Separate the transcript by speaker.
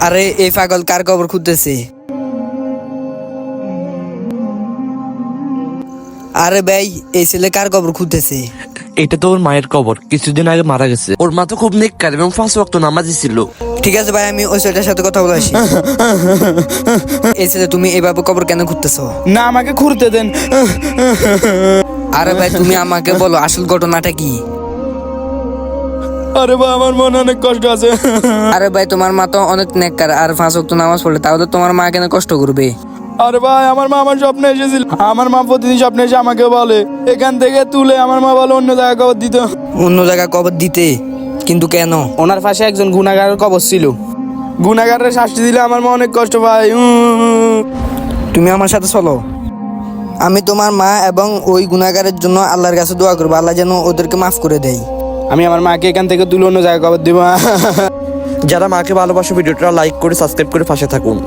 Speaker 1: আরে এই পাগল কার কবর খুঁজতেছে? আরে ভাই, এই ছেলে কার কবর খুঁজতেছে?
Speaker 2: এটা তো ওর মায়ের কবর, কিছুদিন আগে মারা গেছে। ওর মা তো খুব নেককার এবং 5 ওয়াক্ত নামাজি ছিল।
Speaker 1: ঠিক আছে ভাই, আমি ওই ছেলেটার সাথে কথা বলে আসি। এই ছেলে, তুমি এইভাবে কবর কেন খুঁজতেছো?
Speaker 3: না, আমাকে ঘুরতে দেন।
Speaker 1: আরে ভাই, তুমি আমাকে বলো আসল ঘটনাটা কি?
Speaker 3: আরে ভাই, আমার মনে অনেক কষ্ট আছে।
Speaker 1: আরে ভাই, তোমার মা তো অনেক নেককার আর 5 ওয়াক্ত নামাজ পড়ে, তাহলে তোমার মা কেন কষ্ট করবে?
Speaker 3: আরে ভাই, আমার মা আমার স্বপ্নে এসেছিল। আমার মা প্রতিদিন স্বপ্নে এসে আমাকে বলে এখান থেকে তুলে আমার মা বলে অন্য জায়গায় কবর দিত।
Speaker 1: অন্য জায়গায় কবর দিতে? কিন্তু কেন?
Speaker 3: ওনার পাশে একজন গুনাহগারের কবর ছিল। গুনাহগারের শাস্তি দিলে আমার মা অনেক কষ্ট পায়।
Speaker 1: তুমি আমার সাথে চলো। আমি তোমার মা এবং ওই গুনাহগারের জন্য আল্লাহর কাছে দোয়া করবো, আল্লাহ যেন ওদেরকে মাফ করে দেয়।
Speaker 3: আমি আমার মাকে এখান থেকে তুলে অন্য জায়গায় কবর দিব।
Speaker 2: যারা মাকে ভালোবাসে ভিডিওটা লাইক করে সাবস্ক্রাইব করে পাশে থাকুন।